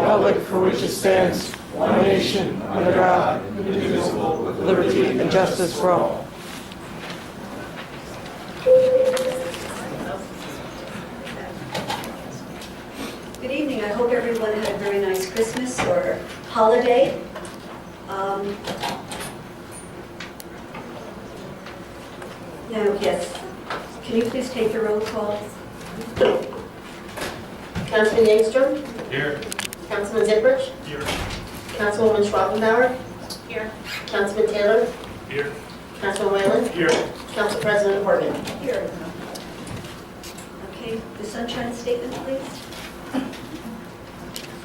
republic for which it stands, one nation, under God, indivisible, with liberty and justice for all. Good evening. I hope everyone had a very nice Christmas or holiday. Now, yes, can you please take the roll call? Councilman Engstrom? Here. Councilman Zipperich? Here. Councilwoman Schwabenbauer? Here. Councilman Taylor? Here. Councilman Whalen? Here. Council President Horgan? Here. Okay, the sunshine statement, please.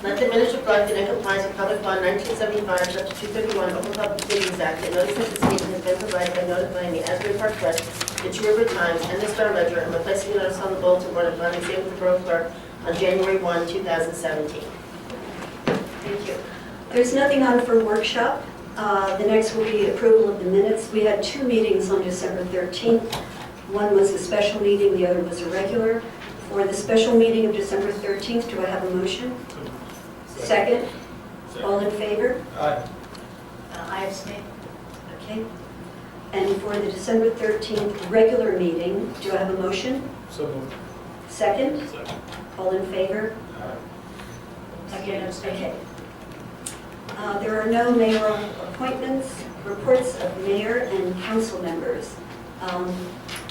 Let the minutes reflect that in compliance with Public Law 1975, Chapter 231, Open Public Meetings Act, that notice of this meeting has been provided by notifying the Asbury Park Press, the Two River Times, and the Star Ledger, and by placing a notice on the bulletin board and filing the same with the Borough Clerk on January 1, 2017. Thank you. There's nothing on for workshop. The next will be approval of the minutes. We had two meetings on December 13th. One was a special meeting, the other was a regular. For the special meeting of December 13th, do I have a motion? Second? All in favor? Aye. I abstain. Okay. And for the December 13th regular meeting, do I have a motion? So moved. Second? Second. All in favor? Again, abstain. Okay. There are no mayoral appointments, reports of mayor and council members.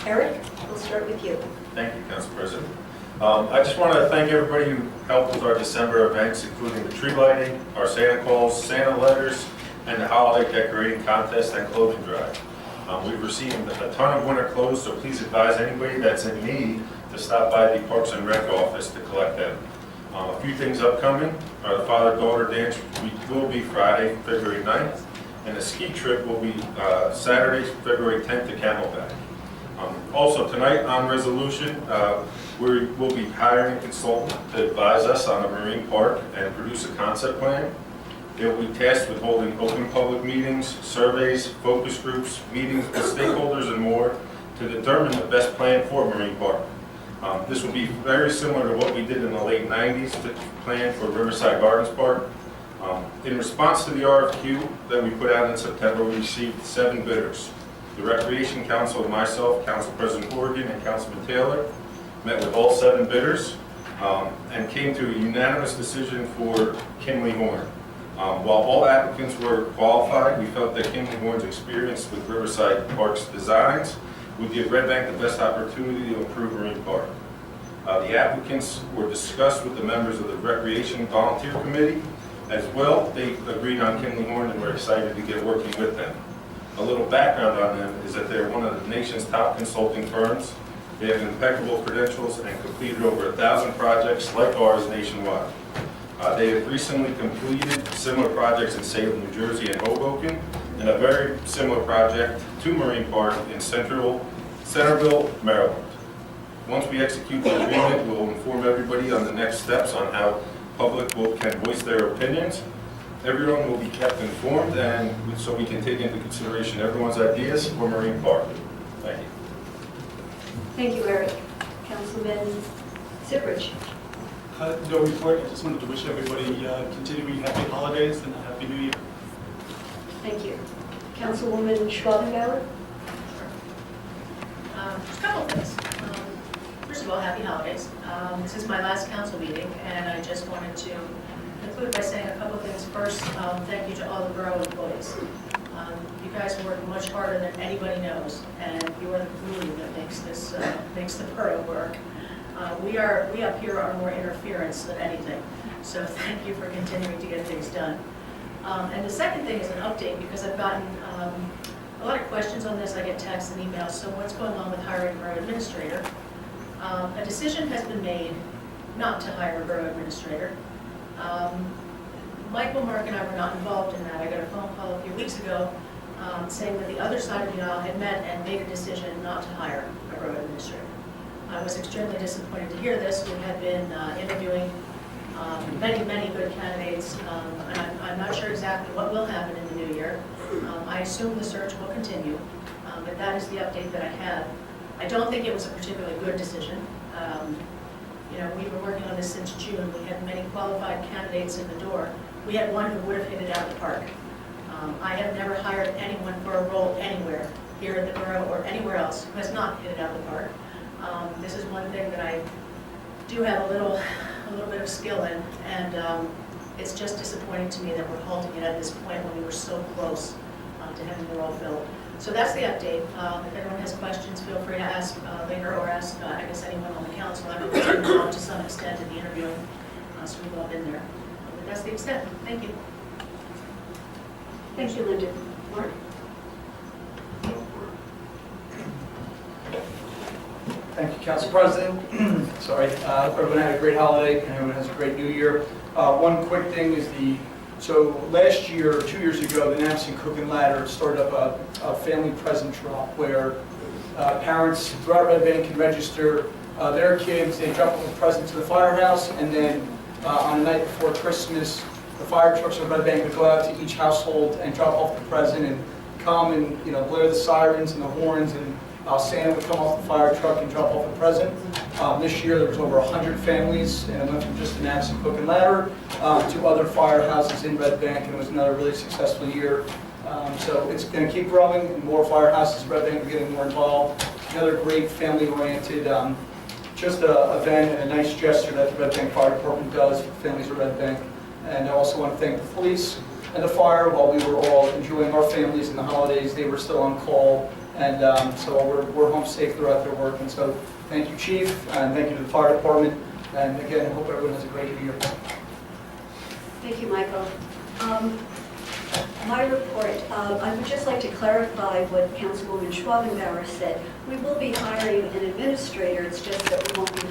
Eric, we'll start with you. Thank you, Council President. I just want to thank everybody who helped with our December events, including the tree lighting, our Santa Claus, Santa letters, and the holiday decorating contest and clothing drive. We've received a ton of winter clothes, so please advise anybody that's in need to stop by the Parks and Rec office to collect them. A few things upcoming. The father-daughter dance will be Friday, February 9th, and the ski trip will be Saturday, February 10th to Camelback. Also tonight on resolution, we will be hiring a consultant to advise us on the marine park and produce a concept plan. They will be tasked with holding open public meetings, surveys, focus groups, meetings with stakeholders and more to determine the best plan for Marine Park. This will be very similar to what we did in the late 90s to plan for Riverside Gardens Park. In response to the RFQ that we put out in September, we received 7 bidders. The Recreation Council and myself, Council President Horgan and Councilman Taylor, met with all 7 bidders and came to a unanimous decision for Kinley Horn. While all applicants were qualified, we felt that Kinley Horn's experience with Riverside Park's designs would give Red Bank the best opportunity to improve Marine Park. The applicants were discussed with the members of the Recreation Volunteer Committee. As well, they agreed on Kinley Horn and we're excited to get working with them. A little background on them is that they're one of the nation's top consulting firms. They have impeccable credentials and completed over 1,000 projects like ours nationwide. They have recently completed similar projects in Salem, New Jersey and Hoboken, and a very similar project to Marine Park in Centerville, Maryland. Once we execute the agreement, we'll inform everybody on the next steps on how public can voice their opinions. Everyone will be kept informed, and so we can take into consideration everyone's ideas for Marine Park. Thank you. Thank you, Eric. Councilman Zipperich. No report. I just wanted to wish everybody continuing happy holidays and a happy new year. Thank you. Councilwoman Schwabenbauer. A couple things. First of all, happy holidays. This is my last council meeting, and I just wanted to conclude by saying a couple things. First, thank you to all the borough employees. You guys work much harder than anybody knows, and you are the glue that makes the borough work. We up here are more interference than anything, so thank you for continuing to get things done. And the second thing is an update, because I've gotten a lot of questions on this. I get texts and emails. So what's going on with hiring a borough administrator? A decision has been made not to hire a borough administrator. Michael, Mark, and I were not involved in that. I got a phone call a few weeks ago saying that the other side of the aisle had met and made a decision not to hire a borough administrator. I was extremely disappointed to hear this. We had been interviewing many good candidates, and I'm not sure exactly what will happen in the new year. I assume the search will continue, but that is the update that I had. I don't think it was a particularly good decision. You know, we've been working on this since June. We had many qualified candidates in the door. We had one who would have hit it out of the park. I have never hired anyone for a role anywhere, here at the borough or anywhere else, who has not hit it out of the park. This is one thing that I do have a little bit of skill in, and it's just disappointing to me that we're halting it at this point when we were so close to having the role filled. So that's the update. If anyone has questions, feel free to ask later or ask, I guess, anyone on the council. I've been involved to some extent in the interviewing, so we've all been there. But that's the extent. Thank you. Thank you, Linda. Mark? Thank you, Council President. Sorry, everyone had a great holiday, and everyone has a great new year. One quick thing is so last year, 2 years ago, the Nampson Cook and Ladder started up a family present drop where parents throughout Red Bank can register their kids. They drop off a present to the firehouse, and then on the night before Christmas, the fire trucks of Red Bank would go out to each household and drop off the present and come and blare the sirens and the horns, and Santa would come off the fire truck and drop off the present. This year there was over 100 families, and it went from just the Nampson Cook and Ladder to other firehouses in Red Bank, and it was another really successful year. So it's going to keep growing, and more firehouses in Red Bank are getting more involved. Another great family-oriented just a event and a nice gesture that the Red Bank Fire Department does for families of Red Bank. And I also want to thank the police and the fire. While we were all enjoying our families in the holidays, they were still on call, and so we're home safe throughout their work. And so thank you, Chief, and thank you to the fire department. And again, I hope everyone has a great new year. Thank you, Michael. My report, I would just like to clarify what Councilwoman Schwabenbauer said. We will be hiring an administrator, it's just that we won't be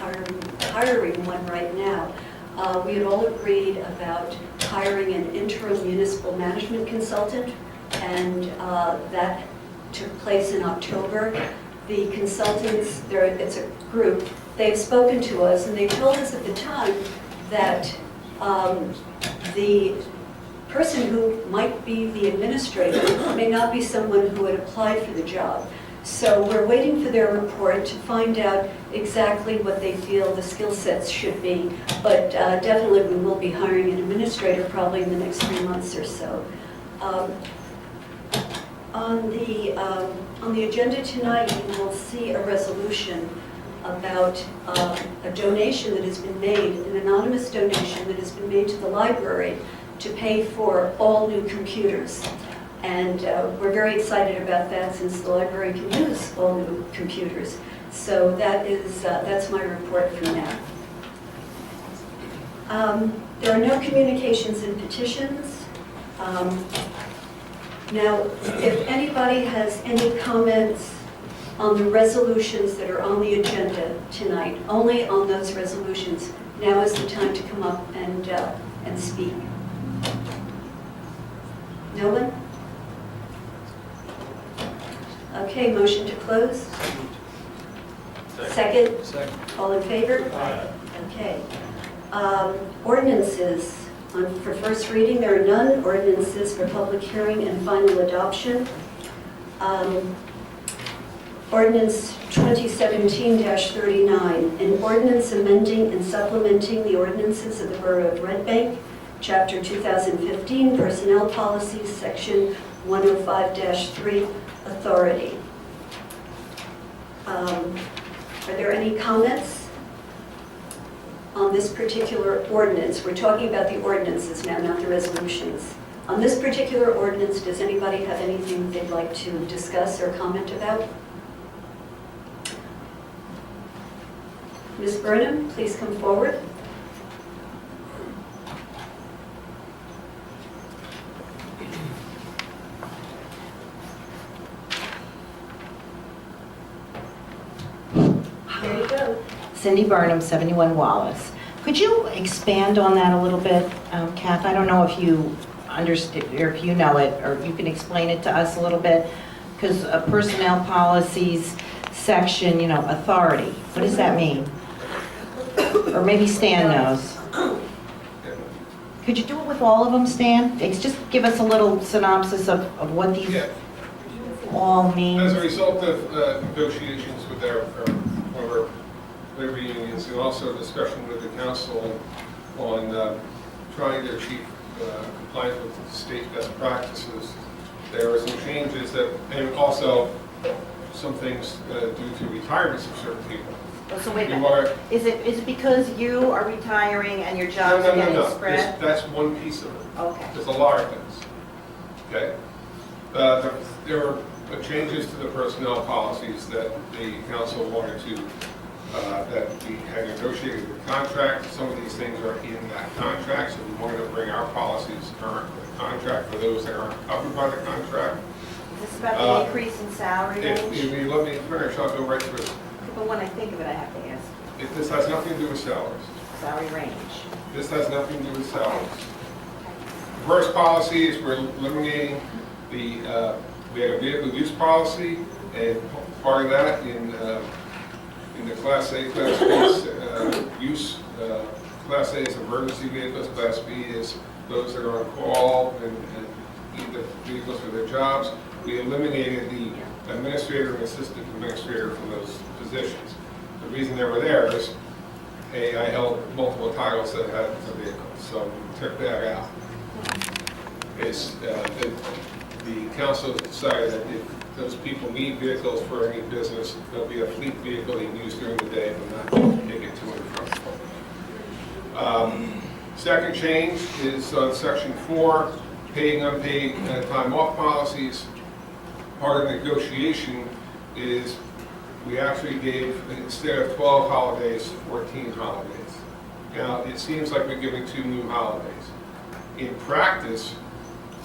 hiring one right now. We had all agreed about hiring an interim municipal management consultant, and that took place in October. The consultants, it's a group, they've spoken to us, and they told us at the time that the person who might be the administrator may not be someone who had applied for the job. So we're waiting for their report to find out exactly what they feel the skill sets should be. But definitely we will be hiring an administrator probably in the next 3 months or so. On the agenda tonight, you will see a resolution about a donation that has been made, an anonymous donation that has been made to the library to pay for all new computers. And we're very excited about that since the library can use all new computers. So that's my report for now. There are no communications and petitions. Now, if anybody has any comments on the resolutions that are on the agenda tonight, only on those resolutions, now is the time to come up and speak. No one? Okay, motion to close? Second? All in favor? Okay. Ordinances. For first reading, there are none. Ordinances for public hearing and final adoption. Ordinance 2017-39, an ordinance amending and supplementing the ordinances of the Borough of Red Bank, Chapter 2015, Personnel Policies, Section 105-3, Authority. Are there any comments on this particular ordinance? We're talking about the ordinances now, not the resolutions. On this particular ordinance, does anybody have anything they'd like to discuss or comment about? Ms. Burnham, please come forward. There you go. Cindy Burnham, 71 Wallace. Could you expand on that a little bit, Kath? I don't know if you understand, or if you know it, or you can explain it to us a little bit, because personnel policies section, authority. What does that mean? Or maybe Stan knows. Could you do it with all of them, Stan? Just give us a little synopsis of what these all mean. As a result of negotiations with one of our labor unions and also discussion with the council on trying to achieve compliance with state best practices. There are some changes that, and also some things due to retirements of certain people. So wait a You minute. are- Is it because you are retiring and your jobs are getting No. spread? That's one piece of it. Okay. There's a lot of things. Okay? There were changes to the personnel policies that the council wanted to, that we had negotiated with the contract. Some of these things are in that contract, so we wanted to bring our policies current with the contract for those that aren't covered by the contract. Is this about the increase in salary If range? you let me finish, I'll go right through it. But when I think of it, I have to ask. This has nothing to do with salaries. Salary range. This has nothing to do with salaries. The first policy is we're eliminating the, we had a vehicle use policy, and part of that in the Class A, Class B use, Class A is emergency vehicles, Class B is those that are on call and need the vehicles for their jobs. We eliminated the administrator and assistant administrator from those positions. The reason they were there is, hey, I held multiple titles that had the vehicle, so we took that out. It's, the council decided that if those people need vehicles for any business, there'll be a fleet vehicle they can use during the day, but not take it to and from. Second change is on section 4, paid and unpaid time off policies. Part of the negotiation is we actually gave, instead of 12 holidays, 14 holidays. Now, it seems like we're giving 2 new holidays. In practice,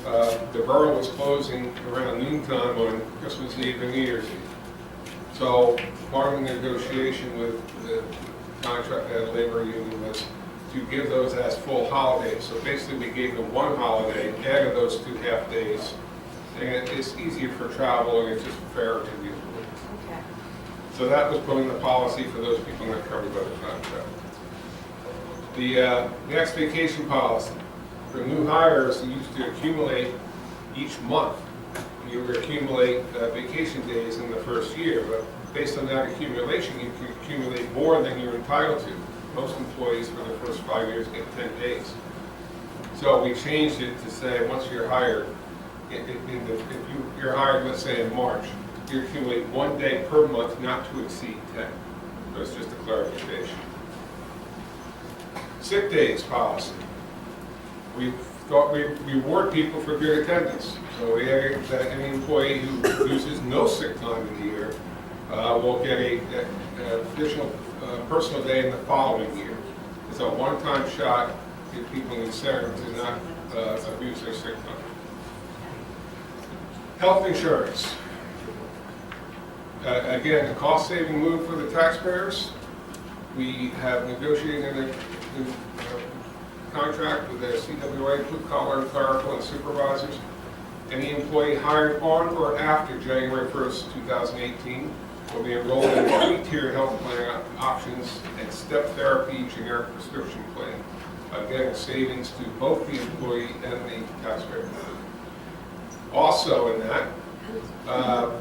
the borough was closing around noontime on Christmas Eve and New Year's Eve. So part of the negotiation with the contract labor union was to give those as full holidays. So basically we gave them 1 holiday, added those 2 half days, and it's easier for travel and it's just fairer to the employees. Okay. So that was putting the policy for those people not covered by the contract. The next vacation policy. For new hires, you used to accumulate each month. You would accumulate vacation days in the first year, but based on that accumulation, you can accumulate more than you're entitled to. Most employees for the first 5 years get 10 days. So we changed it to say once you're hired, if you're hired, let's say in March, you accumulate 1 day per month, not to exceed 10. So it's just a clarification. Sick days policy. We thought we reward people for good attendance. So we added that any employee who uses no sick time in the year will get an additional personal day in the following year. It's a one-time shot to give people incentive to not abuse their sick time. Health insurance. Again, a cost-saving move for the taxpayers. We have negotiated a contract with the CWA, blue collar, clerical, and supervisors. Any employee hired on or after January 1st, 2018 will be enrolled in 3-tier health plan options and step therapy generic prescription plan. Again, savings to both the employee and the taxpayer. Also in that,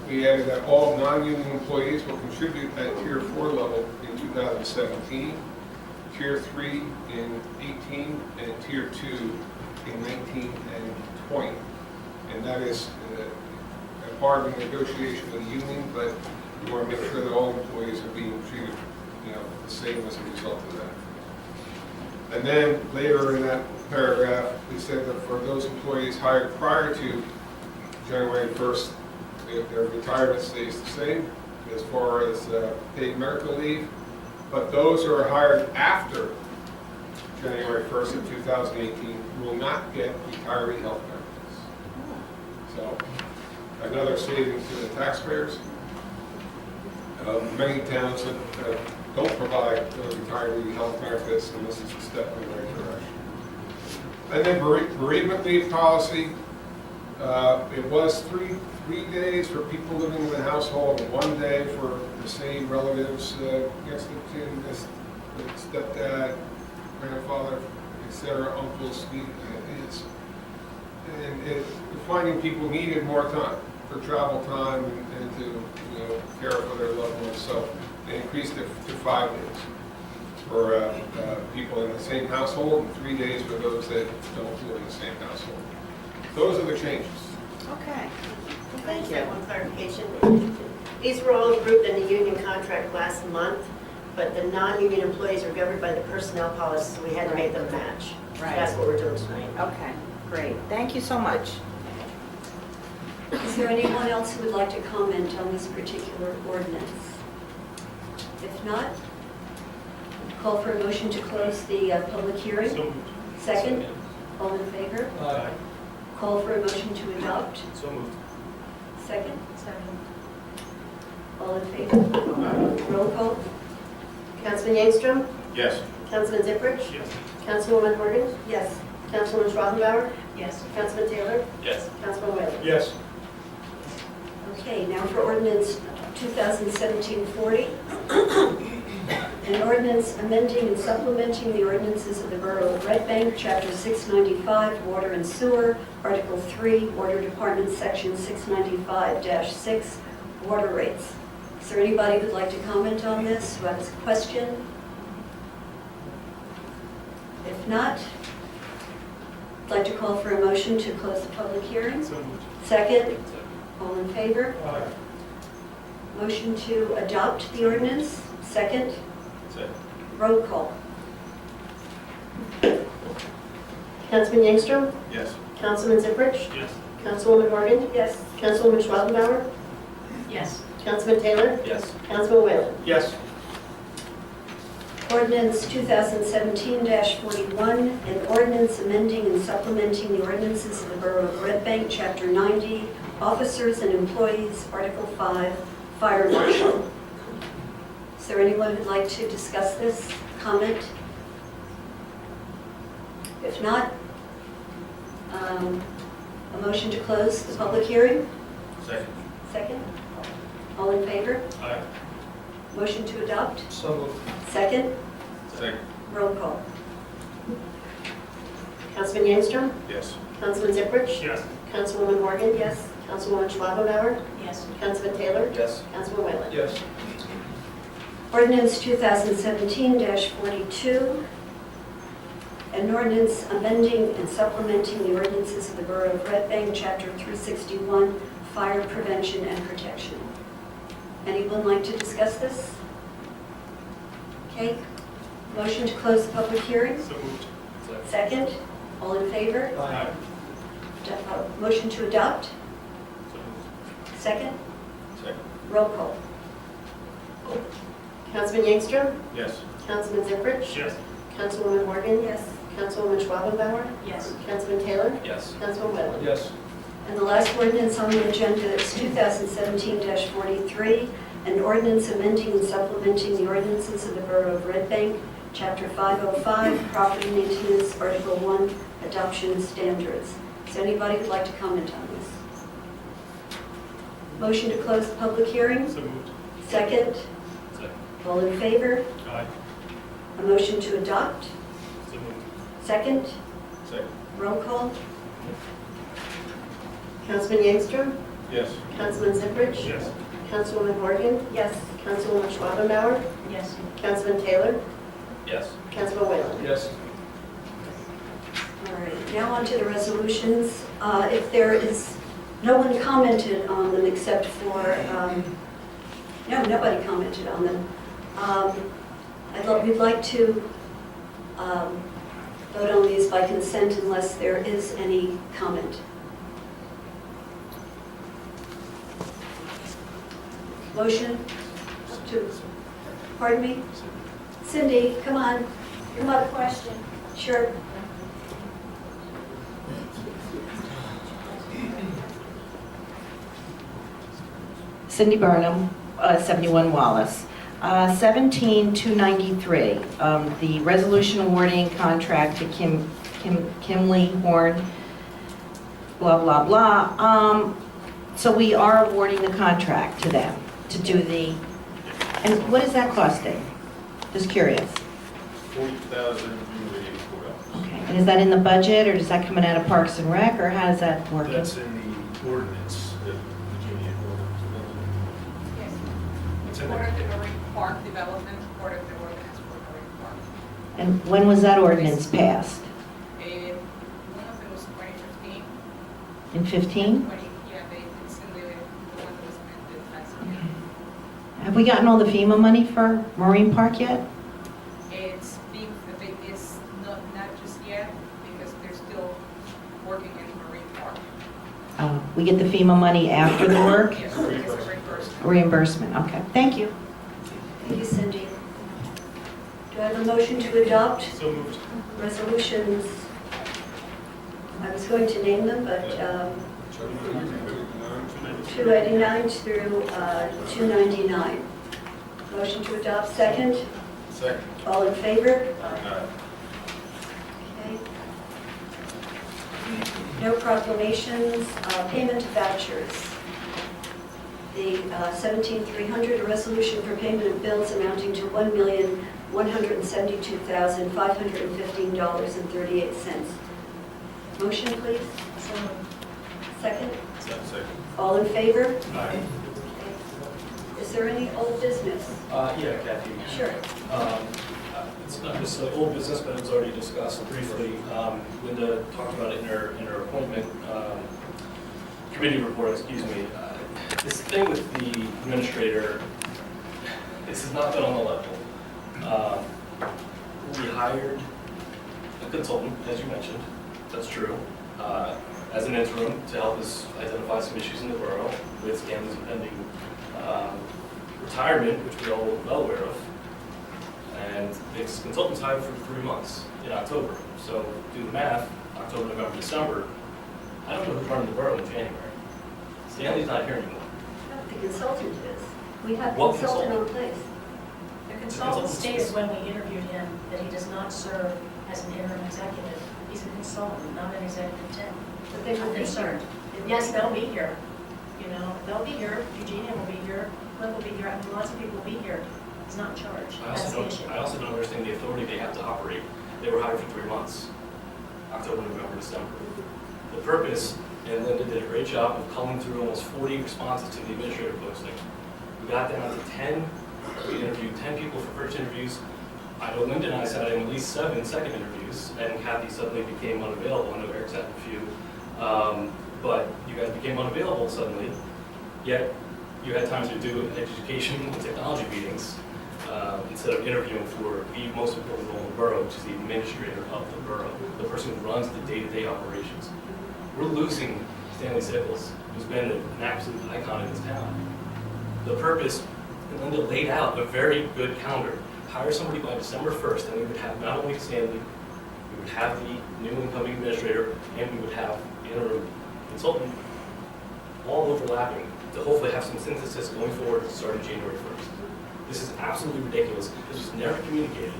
we added that all non-union employees will contribute at Tier 4 level in 2017, Tier 3 in 18, and Tier 2 in 19 and 20. And that is a part of the negotiation with the union, but we want to make sure that all employees are being treated, the same as a result of that. And then later in that paragraph, we said that for those employees hired prior to January 1st, their retirement stays the same as far as paid medical leave, but those who are hired after January 1st of 2018 will not get retiree health benefits. So another savings to the taxpayers. Many towns that don't provide retiree health benefits, and this is a step in the right direction. And then bereavement leave policy. It was three days for people living in the household, and 1 day for the same relatives, next of kin, stepdad, grandfather, etc., uncles, aunts. And finding people needed more time for travel time and to care for their loved ones. So They increased it to 5 days for people in the same household, and 3 days for those that don't live in the same household. Those are the changes. Okay. Can I just have one clarification? These were all approved in the union contract last month, but the non-union employees are governed by the personnel policy, so we had to make them match. So Right. that's what we're doing tonight. Okay, great. Thank you so much. Is there anyone else who would like to comment on this particular ordinance? If not, call for a motion to close the public hearing. So moved. Second, all in favor? Aye. Call for a motion to adopt. So moved. Second, Second. all in favor? Roll call. Councilman Engstrom? Yes. Councilman Ziprich? Yes. Councilwoman Horgan? Yes. Councilwoman Schrodenbauer? Yes. Councilman Taylor? Yes. Councilman Whalen? Yes. Okay, now for ordinance 2017-40. An ordinance amending and supplementing the ordinances of the Borough of Red Bank, Chapter 695, Water and Sewer, Article 3, Water Department, Section 695-6, Water Rates. Is there anybody who'd like to comment on this, who has a question? If not, I'd like to call for a motion to close the public hearing. So moved. Second, all in favor? Aye. Motion to adopt the ordinance. Second, Second. roll call. Councilman Engstrom? Yes. Councilman Ziprich? Yes. Councilwoman Horgan? Yes. Councilwoman Schrodenbauer? Yes. Councilman Taylor? Yes. Councilman Whalen? Yes. Ordinance 2017-41, an ordinance amending and supplementing the ordinances of the Borough of Red Bank, Chapter 90, Officers and Employees, Article 5, Fire Marshal. Is there anyone who'd like to discuss this? Comment? If not, a motion to close the public hearing? Second. Second? All in favor? Aye. Motion to adopt? So moved. Second? Second. Roll call. Councilman Engstrom? Yes. Councilman Ziprich? Yes. Councilwoman Horgan? Yes. Councilwoman Schrodenbauer? Yes. Councilman Taylor? Yes. Councilman Whalen? Yes. Ordinance 2017-42, an ordinance amending and supplementing the ordinances of the Borough of Red Bank, Chapter 361, Fire Prevention and Protection. Anyone like to discuss this? Okay, motion to close the public hearing? So moved. Second, all in favor? Aye. Motion to adopt? So moved. Second, Second. roll call. Councilman Engstrom? Yes. Councilman Ziprich? Yes. Councilwoman Horgan? Yes. Councilwoman Schrodenbauer? Yes. Councilman Taylor? Yes. Councilman Whalen? Yes. And the last ordinance on the agenda is 2017-43, an ordinance amending and supplementing the ordinances of the Borough of Red Bank, Chapter 505, Property Maintenance, Article 1, Adoption Standards. Is there anybody who'd like to comment on this? Motion to close the public hearing? So moved. Second? Second. All in favor? Aye. A motion to adopt? So moved. Second? Second. Roll call? Councilman Engstrom? Yes. Councilman Ziprich? Yes. Councilwoman Horgan? Yes. Councilwoman Schrodenbauer? Yes. Councilman Taylor? Yes. Councilman Whalen? Yes. All right, now on to the resolutions. If there is, no one commented on them except for, no, nobody commented on them. We'd like to vote on these by consent unless there is any comment. Motion to, pardon me? Cindy, come on. Come up. Question. Sure. Cindy Burnham, 71 Wallace. 17293, the resolution awarding contract to Kimley Horn, blah, blah, blah. So we are awarding the contract to them to do the, and what is that costing? Just curious. $40,284. Okay, and is that in the budget, or does that come out of Parks and Rec, or how does that work? That's in the ordinance, the Virginia ordinance. It's in Part there. of the Marine Park development, part of the ordinance for Marine Park. And when was that ordinance passed? One of them was 2015. In 15? 20, yeah, it's in the one that was amended last year. Have we gotten all the FEMA money for Marine Park yet? It's not just yet, because they're still working in Marine Park. We get the FEMA money after the work? Yes, it's a reimbursement. Reimbursement, okay. Thank you. Thank you, Cindy. Do I have a motion to adopt So moved. resolutions? I was going to name them, but 289 through 299. Motion to adopt, second. Second. All in favor? Aye. Okay. No proclamations, payment of vouchers. The 17,300, a resolution for payment of bills amounting to $1,172,515.38. Motion, please. Second. Second. All in favor? Aye. Is there any old business? Yeah, Kathy. Sure. It's not necessarily old business, but it was already discussed briefly. Linda talked about it in her appointment committee report, excuse me. This thing with the administrator, this has not been on the level. We hired a consultant, as you mentioned, that's true, as an interim to help us identify some issues in the borough with Stanley's impending retirement, which we're all well aware of. And this consultant's hired for 3 months in October. So do the math, October, November, December. I don't know who's running the borough in January. Stanley's not here anymore. The consultant is. We have What consultant on place. The consultant stated when we interviewed him that he does not serve as an interim executive. He's a consultant, not an executive temp. But they will I'm be here. concerned. Yes, they'll be here. You know, they'll be here. Eugenia will be here. Cliff will be here. I mean, lots of people will be here. He's not in charge. That's the issue. I also don't understand the authority they have to operate. They were hired for 3 months, October, November, December. The purpose, and Linda did a great job of culling through almost 40 responses to the administrator posting. We got down to 10. We interviewed 10 people for first interviews. I know Linda and I sat in at least 7 second interviews, and Kathy suddenly became unavailable. I know Eric's had a few. But you guys became unavailable suddenly, yet you had time to do education and technology meetings instead of interviewing for the most important role in the borough, which is the administrator of the borough, the person who runs the day-to-day operations. We're losing Stanley Sickles, who's been an absolute icon in this town. The purpose, and Linda laid out a very good calendar. Hire somebody by December 1st, and we would have not only Stanley, we would have the new incoming administrator, and we would have the interim consultant, all overlapping, to hopefully have some synthesis going forward starting January 1st. This is absolutely ridiculous. This was never communicated.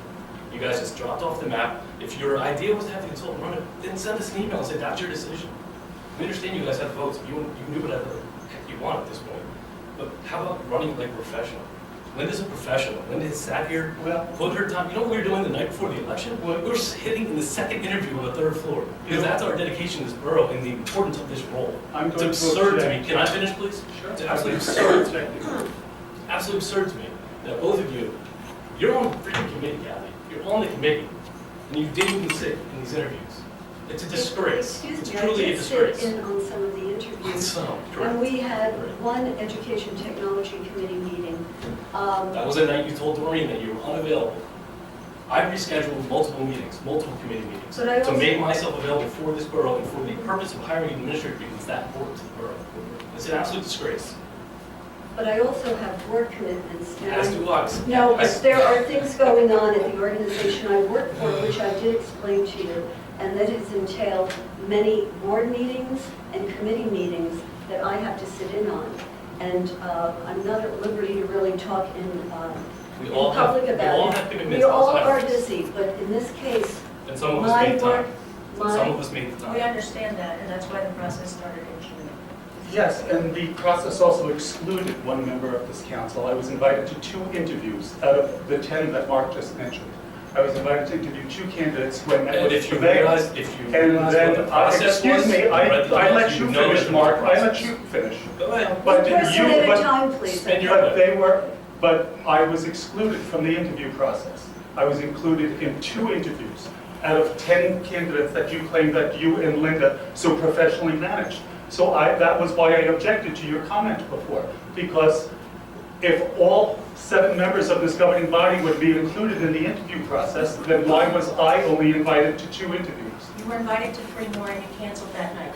You guys just dropped off the map. If your idea was to have the consultant run it, then send us an email and say that's your decision. We understand you guys have votes. You knew whatever the heck you want at this point. But how about running like a professional? Linda's a professional. Linda has sat here, put her time. You know what we were doing the night before the election? We were hitting in the second interview of the third floor. Because that's our dedication to this borough and the importance of this role. It's absurd to me. Can I finish, please? Sure. It's absolutely absurd. Absolutely absurd to me that both of you, you're on the freaking committee, Kathy. You're on the committee, and you didn't even sit in these interviews. It's a disgrace. Excuse It's me, I truly a did disgrace. sit in on some of the interviews. Some, And correct. we had one education technology committee meeting. That was the night you told Doreen that you were unavailable. I rescheduled multiple meetings, multiple committee meetings, But I to also- make myself available for this borough and for the purpose of hiring an administrator because it's that important to the borough. It's an absolute disgrace. But I also have work commitments. and As do I. No, I- but there are things going on at the organization I work for, which I did explain to you, and that has entailed many board meetings and committee meetings that I have to sit in on. And I'm not at liberty to really talk in We all have, public we all about have it. commitments. We all outside of are this. busy, but in this case, And some of us my made work, time. And some my, of us made the We time. understand that, and that's why the process started in June. Yes, and the process also excluded one member of this council. I was invited to 2 interviews out of the 10 that Mark just mentioned. I was invited to interview 2 candidates when that And was if you prevailed. realize, if you And realize then, what the process was. excuse me, I read the let laws, you know finish, the Mark. I let process. you finish. Go ahead. But one person you, at a but time, please. Spend your- but they were, but I was excluded from the interview process. I was included in 2 interviews out of 10 candidates that you claimed that you and Linda so professionally managed. So that was why I objected to your comment before, because if all 7 members of this governing body would be included in the interview process, then why was I only invited to 2 interviews? You were invited to 3 more and you canceled that night.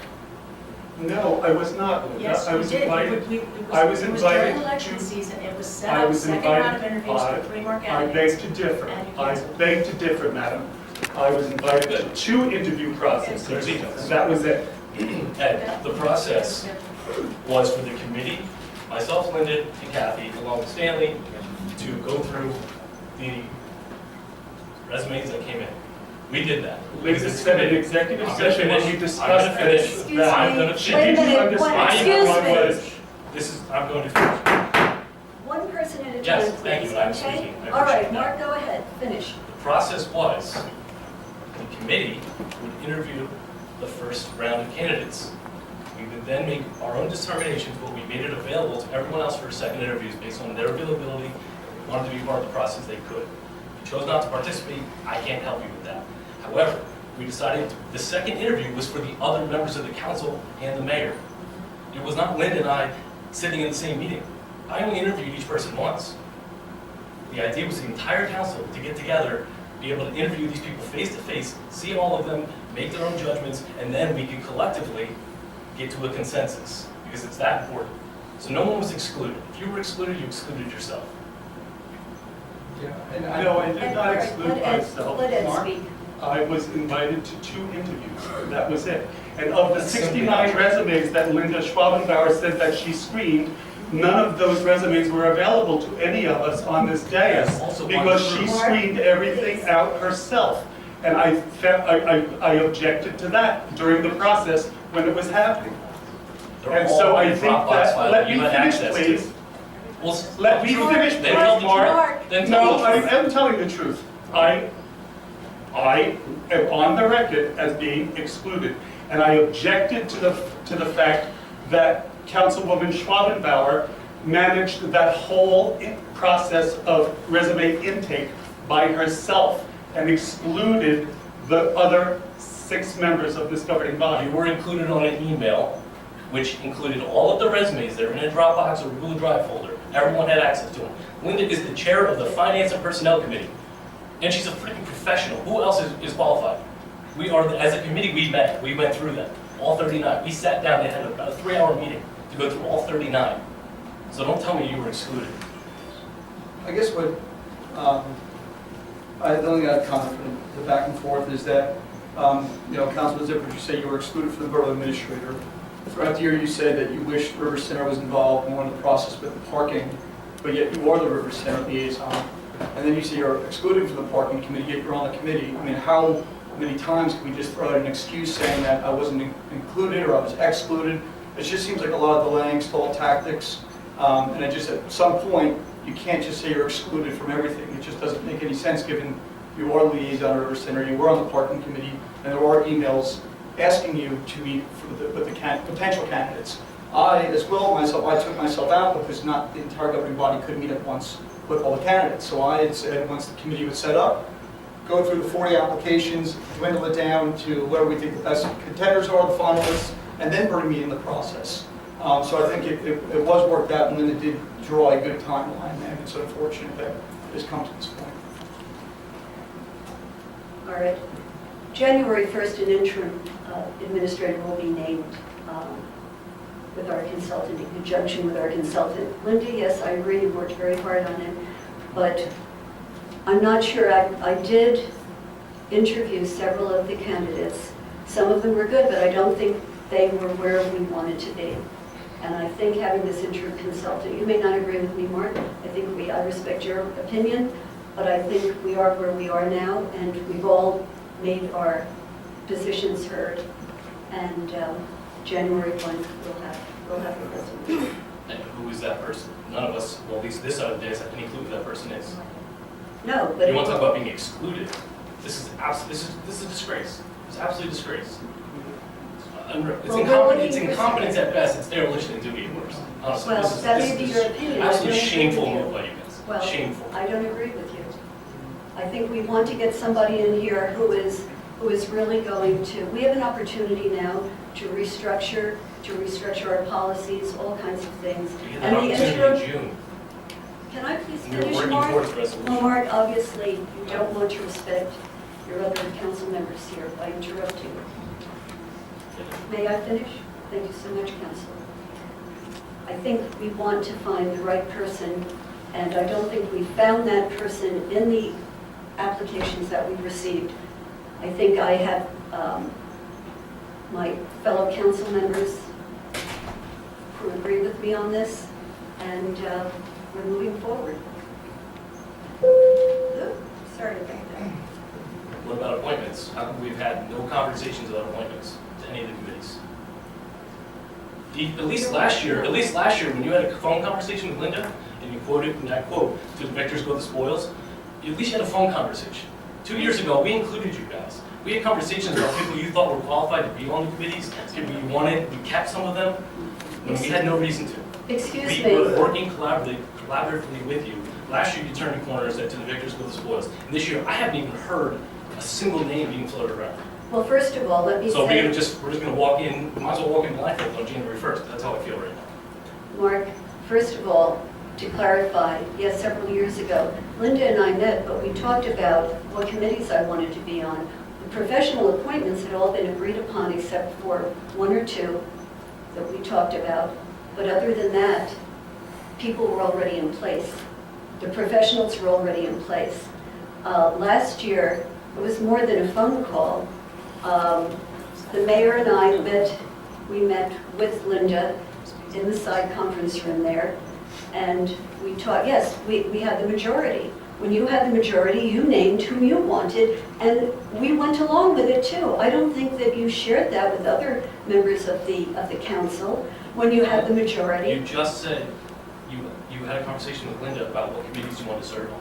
No, I was not, Linda. Yes, I you was did. invited. It was during election season. It was set I up, was second round of invited. interviews for 3 more I candidates. beg to differ. And you I canceled. beg to differ, madam. I was invited to 2 interview processes. There's emails. That was it. And the process was for the committee, myself, Linda, and Kathy, along with Stanley, to go through the resumes that came in. We did that. Linda said in executive I'm gonna session when we finish. discussed I'm gonna this. finish. I'm gonna Excuse finish. me. Wait a minute. I am Excuse going to me. finish. I'm going to finish. One person at a Yes, time, thank you, please, and I'm okay? speaking. I All right, appreciate that. Mark, go ahead, finish. The process was, the committee would interview the first round of candidates. We would then make our own determinations, but we made it available to everyone else for second interviews based on their availability. If they wanted to be part of the process, they could. If you chose not to participate, I can't help you with that. However, we decided the second interview was for the other members of the council and the mayor. It was not Linda and I sitting in the same meeting. I only interviewed each person once. The idea was the entire council to get together, be able to interview these people face to face, see all of them, make their own judgments, and then we could collectively get to a consensus, because it's that important. So no one was excluded. If you were excluded, you excluded yourself. Yeah, and No, I did And, not all right, exclude let Ed- myself. Let Ed Mark. speak. I was invited to 2 interviews. That was it. And of the 69 resumes that Linda Schwabenbauer said that she screened, none of those resumes were available to any of us on this dais Yes, also because one she group. screened everything out herself. And I objected to that during the process when it was happening. They're And all so I in think Dropbox that, files let that me you had finish, access to. please. Well, Let me finish, Then please, tell the Mark. truth. Then tell No, the I truth. am telling the truth. I am on the record as being excluded, and I objected to the fact that Councilwoman Schwabenbauer managed that whole process of resume intake by herself and excluded the other 6 members of this governing body. You were included on an email, which included all of the resumes that are in a Dropbox or Google Drive folder. Everyone had access to them. Linda is the chair of the Finance and Personnel Committee, and she's a freaking professional. Who else is qualified? We are, as a committee, we went through them, all 39. We sat down and had about a 3-hour meeting to go through all 39. So don't tell me you were excluded. I guess what, I only got a comment from the back and forth is that, Councilman Zippert, you say you were excluded from the Borough Administrator. Throughout the year, you said that you wished River Center was involved more in the process with the parking, but yet you are the River Center liaison. And then you say you're excluded from the parking committee, yet you're on the committee. I mean, how many times can we just throw out an excuse saying that I wasn't included or I was excluded? It just seems like a lot of delaying, stall tactics. And at some point, you can't just say you're excluded from everything. It just doesn't make any sense given you are liaison at River Center, you were on the parking committee, and there are emails asking you to meet with the potential candidates. I, as well, I took myself out because not the entire governing body could meet at once with all the candidates. So I had said, once the committee was set up, go through the 40 applications, dwindle it down to where we think the best contenders are, the finalists, and then bring me in the process. So I think it was worked out, and Linda did draw a good timeline, and it's unfortunate that it has come to this point. All right. January 1st, an interim administrator will be named with our consultant, in conjunction with our consultant. Linda, yes, I agree, you worked very hard on it, but I'm not sure. I did interview several of the candidates. Some of them were good, but I don't think they were where we wanted to be. And I think having this interim consultant, you may not agree with me, Mark. I respect your opinion, but I think we are where we are now, and we've all made our positions heard. And January 1, we'll have a resolution. And who is that person? None of us, well, at least this side of the dais, have any clue who that person is. No, but You want to talk about being excluded? This is a disgrace. It's absolutely a disgrace. It's incompetence at best. It's dereliction in duty at worst. Honestly, Well, that may be your opinion. Absolutely I don't shameful agree with move you. by you guys. Well, Shameful. I don't agree with you. I think we want to get somebody in here who is really going to, we have an opportunity now to restructure our policies, all kinds of things. We had And an the opportunity interim, in June. can I please And we were finish, working Mark? towards resolution. Well, Mark, obviously, you don't want to respect your other council members here by interrupting. May I finish? Thank you so much, Councilor. I think we want to find the right person, and I don't think we found that person in the applications that we received. I think I have my fellow council members who agree with me on this, and we're moving forward. Ooh, sorry about that. What about appointments? How come we've had no conversations about appointments to any of the committees? At least last year, when you had a phone conversation with Linda, and you quoted, and I quote, "To the victors go the spoils," you at least had a phone conversation. 2 years ago, we included you guys. We had conversations about people you thought were qualified to be on the committees, people you wanted, we kept some of them, when we had no reason to. Excuse We me. were working collaboratively with you. Last year, you turned the corner and said, "To the victors go the spoils." And this year, I haven't even heard a single name being floated around. Well, first of all, let me So say, we're just gonna walk in, we might as well walk in blindfold on January 1st. That's how I feel right now. Mark, first of all, to clarify, yes, several years ago, Linda and I met, but we talked about what committees I wanted to be on. The professional appointments had all been agreed upon except for one or two that we talked about. But other than that, people were already in place. The professionals were already in place. Last year, it was more than a phone call. The mayor and I we met with Linda in the side conference room there, and we talked, yes, we had the majority. When you had the majority, you named whom you wanted, and we went along with it too. I don't think that you shared that with other members of the council when you had the You majority. just said you had a conversation with Linda about what committees you want to serve on.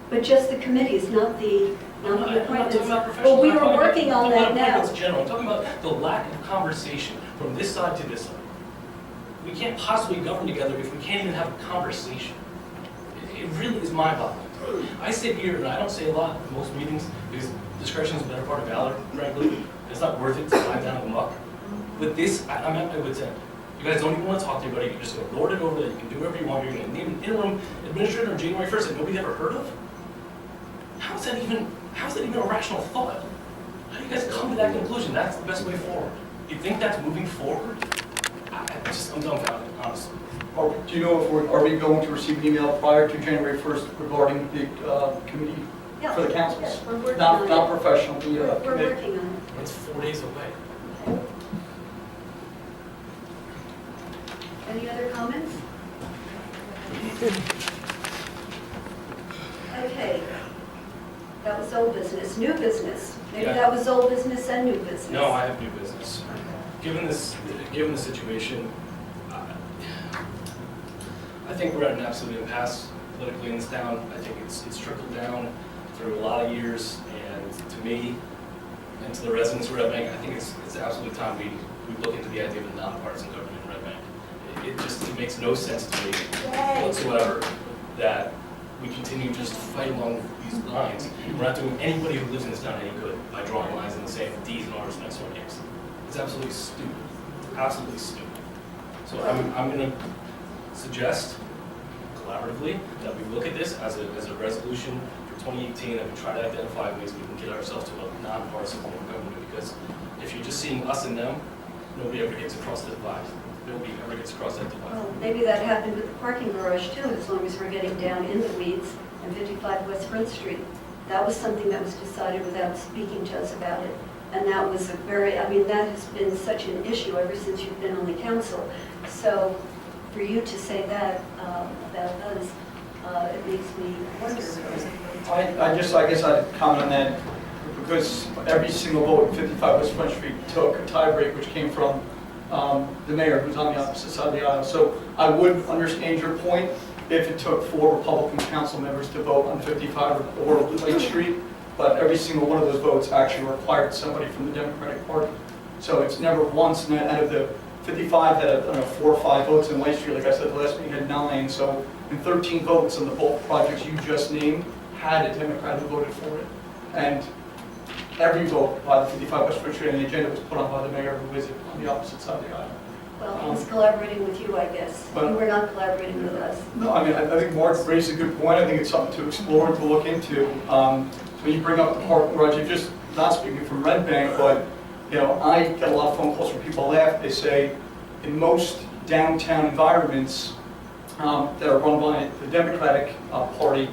But just the committees, not the I'm not appointments. talking about professional. Well, we I'm are talking about- working on I'm that talking about now. appointments in general. I'm talking about the lack of conversation from this side to this side. We can't possibly govern together if we can't even have a conversation. It really is mind-boggling. I sit here and I don't say a lot in most meetings because discretion is a better part of valor, frankly. It's not worth it to lie down in the muck. But this, I'm at my wit's end. You guys don't even want to talk to anybody. You're just going to lord it over that. You can do whatever you want. You're going to name an interim administrator on January 1st that nobody's ever heard of. How is that even a rational thought? How do you guys come to that conclusion? That's the best way forward. You think that's moving forward? I'm dumbfounded, honestly. Do you know if are we going to receive an email prior to January 1st regarding the committee Yeah, for the councils? yes, we're working on Not it. professional, the We're committee. working on it. It's 4 days away. Any other comments? Okay. That was old business. New business. Maybe Yeah. that was old business and new business. No, I have new business. Given the situation, I think we're at an absolute impasse politically in this town. I think it's trickled down through a lot of years, and to me, and to the residents of Red Bank, I think it's absolutely time we look into the idea of a nonpartisan government in Red Bank. It makes no sense to me whatsoever that we continue just to fight along these lines. We're not doing anybody who lives in this town any good by drawing lines in the sand with D's and R's next to our names. It's absolutely stupid, absolutely stupid. So I'm going to suggest collaboratively that we look at this as a resolution for 2018, that we try to identify ways we can get ourselves to a nonpartisan form of government, because if you're just seeing us and them, nobody ever gets across the divide. Nobody ever gets across that divide. Well, maybe that happened with the parking garage too, as long as we're getting down in the weeds and 55 West Front Street. That was something that was decided without speaking to us about it. And that was that has been such an issue ever since you've been on the council. So for you to say that about us, it makes me wonder. I guess I'd comment on that, because every single vote in 55 West Front Street took a tie break, which came from the mayor, who's on the opposite side of the aisle. So I would understand your point if it took 4 Republican council members to vote on 55 or Lake Street, but every single one of those votes actually required somebody from the Democratic Party. So it's never once out of the 55 had, I don't know, 4 or 5 votes, and last year, like I said, the last meeting had 9, so in 13 votes on the both projects you just named, had a Democrat who voted for it. And every vote by the 55 West Front Street on the agenda was put on by the mayor who is on the opposite side of the aisle. Well, he's collaborating with you, I guess. You were not collaborating with us. No, I mean, I think Mark raised a good point. I think it's something to explore and to look into. When you bring up the parking garage, you're just not speaking from Red Bank, but, you know, I get a lot of phone calls from people laugh. They say in most downtown environments that are run by the Democratic Party,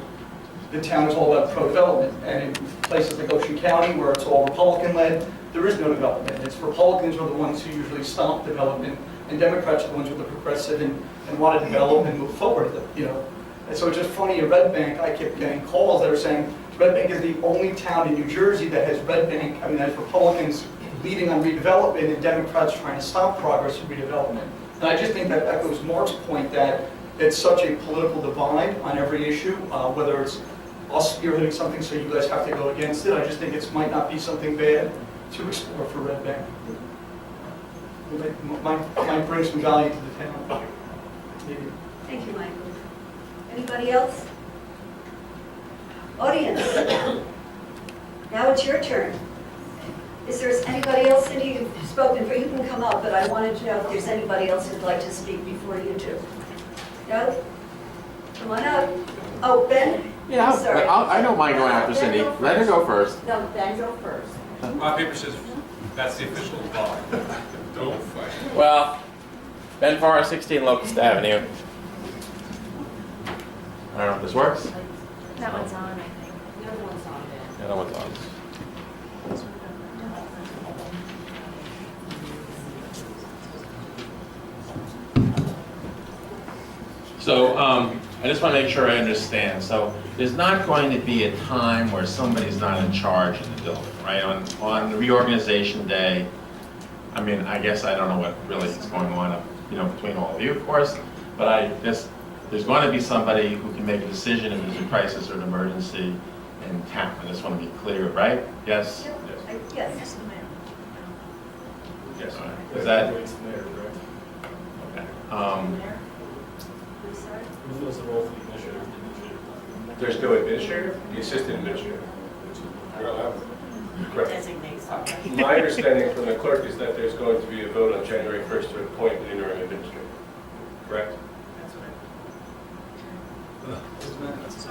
the town is all about pro-development. And in places like Ocean County, where it's all Republican-led, there is no development. It's Republicans are the ones who usually stop development, and Democrats are the ones who are progressive and want to develop and move forward. You know, and so it's just funny. In Red Bank, I kept getting calls that are saying Red Bank is the only town in New Jersey that has Red Bank. I mean, has Republicans leading on redevelopment and Democrats trying to stop progress in redevelopment. And I just think that echoes Mark's point that it's such a political divide on every issue, whether it's us spearheading something so you guys have to go against it. I just think it might not be something bad to explore for Red Bank. It might bring some value to the town. Maybe. Thank you, Michael. Anybody else? Audience. Now it's your turn. Is there anybody else, Cindy, you've spoken for, you can come up, but I wanted to know if there's anybody else who'd like to speak before you do. No? Come on up. Oh, Ben? Yeah, I'm sorry. I don't mind going after Ben, Cindy. go Let her first. go first. No, Ben, go first. Rock, paper, scissors. That's the official law. Don't fight. Well, Ben Farr, 16 Locust Avenue. I don't know if this works. That one's on, I think. The other one's on there. The other one's on. So I just want to make sure I understand. So there's not going to be a time where somebody's not in charge in the building, right? On reorganization day, I mean, I guess I don't know what really is going on, you know, between all of you, of course, but I guess there's going to be somebody who can make a decision if there's a crisis or an emergency in town. I just want to be clear, right? Yes? Yes. Yes, the mayor. Yes. All right. Is that? It's the mayor, correct? Okay. I'm sorry? Who fills the role for the administrator? There's no administrator, the assistant administrator. You're allowed. Correct. Designates. My understanding from the clerk is that there's going to be a vote on January 1st to appoint an interim administrator. Correct?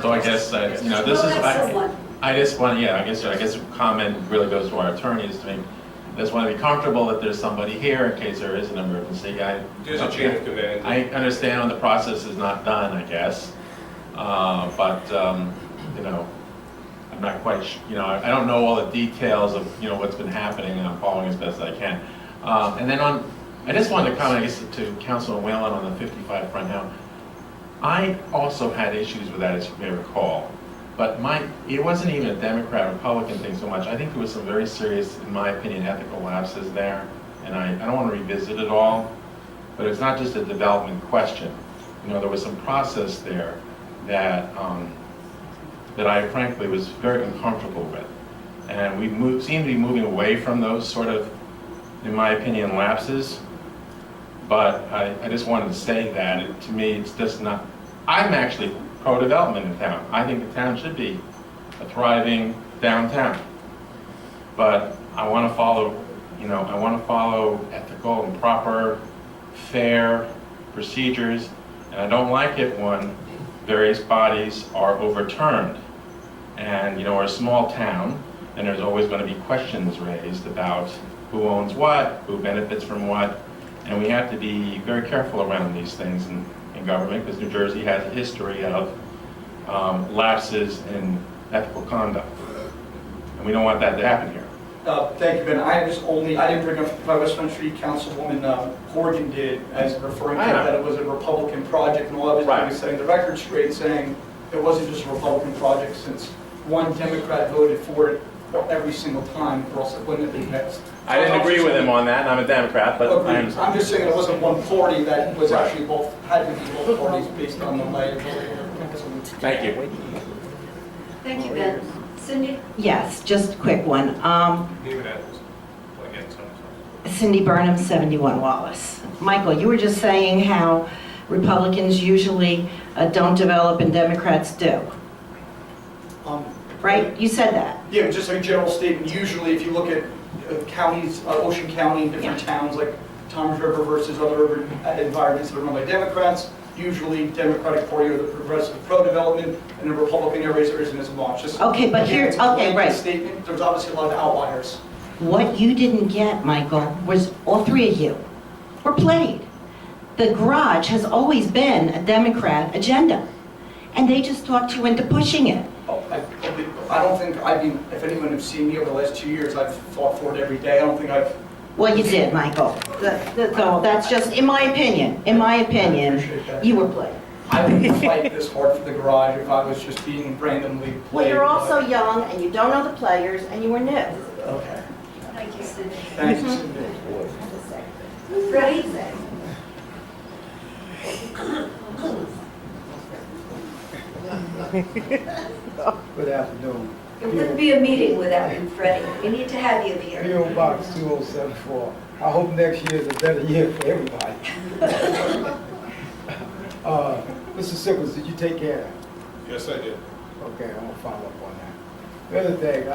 So I guess, you know, this is, I just want, yeah, I guess the comment really goes to our attorneys to make, I just want to be comfortable that there's somebody here in case there is an emergency. There's a chain of command. I understand the process is not done, I guess, but, you know, I'm not quite, you know, I don't know all the details of, you know, what's been happening, and I'm following as best I can. And then I just wanted to comment, I guess, to Councilman Whalen on the 55 Front Hill. I also had issues with that, as you may recall, but it wasn't even a Democrat-Republican thing so much. I think there was some very serious, in my opinion, ethical lapses there, and I don't want to revisit it all, but it's not just a development question. You know, there was some process there that that I frankly was very uncomfortable with, and we seem to be moving away from those sort of, in my opinion, lapses. But I just wanted to say that, to me, it's just not, I'm actually pro-development in town. I think the town should be a thriving downtown. But I want to follow, you know, I want to follow ethical and proper, fair procedures. And I don't like it when various bodies are overturned. And, you know, we're a small town, and there's always going to be questions raised about who owns what, who benefits from what. And we have to be very careful around these things in government, because New Jersey has a history of lapses in ethical conduct. And we don't want that to happen here. Thank you, Ben. I didn't bring up my West Front Street Councilwoman Horgan did, as referring to that it was a Republican project, and all I was doing is setting the record straight, saying it wasn't just a Republican project, since one Democrat voted for it every single time, or else it wouldn't have been passed. I didn't agree with him on that, and I'm a Democrat, but I understand. I'm just saying it wasn't one party that was actually had to be both parties based on the layout. Thank you. Thank you, Ben. Cindy? Yes, just a quick one. Leave it at this. Like, it's on. Cindy Burnham, 71 Wallace. Michael, you were just saying how Republicans usually don't develop and Democrats do, right? You said that. Yeah, just a general statement. Usually, if you look at counties, Ocean County, different towns like Toms River versus other urban environments that are run by Democrats, usually Democratic Party or the progressive pro-development, and the Republican areas there isn't as much. Just, Okay, but again, here, it's a okay, blanket right. statement. There's obviously a lot of outliers. What you didn't get, Michael, was all three of you were played. The garage has always been a Democrat agenda, and they just talked you into pushing it. I don't think, I mean, if anyone has seen me over the last 2 years, I've fought for it every day. I don't think I've... Well, you did, Michael. So that's just, in my opinion, you were played. I wouldn't fight this hard for the garage if I was just being randomly played. Well, you're also but- young, and you don't know the players, and you were new. Okay. Thank you, Cindy. Thanks, Cindy. Freddie? Good afternoon. It wouldn't be a meeting without you, Freddie. We need to have you here. P.O. Box 2074. I hope next year is a better year for everybody. Mr. Sickles, did you take care of that? Yes, I did. Okay, I'm gonna follow up on that. The other thing,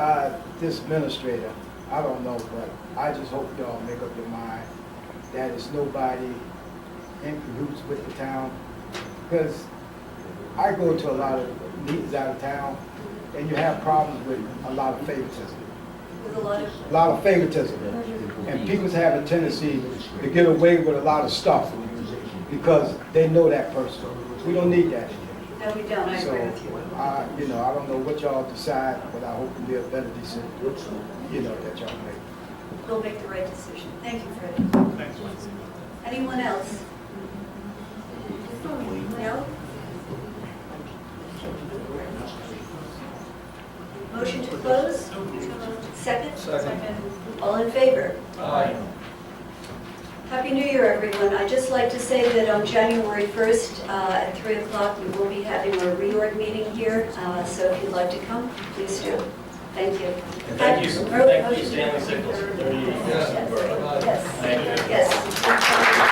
this administrator, I don't know, but I just hope y'all make up your mind that it's nobody in cahoots with the town. Because I go to a lot of meetings out of town, and you have problems with a lot of favoritism. With a lot of... A lot of favoritism. And people have a tendency to get away with a lot of stuff because they know that person. We don't need that in here. No, we don't. I So, agree with you. I don't know what y'all decide, but I hope it'll be a better decision, that y'all make. We'll make the right decision. Thank you, Freddie. Thanks, Lindsay. Anyone else? No? Motion to close? Second? Second. All in favor? Aye. Happy New Year, everyone. I'd just like to say that on January 1st at 3 o'clock, we will be having a reorg meeting here. So if you'd like to come, please do. Thank you. Thank you, Stanley Sickles. Yes. Yes.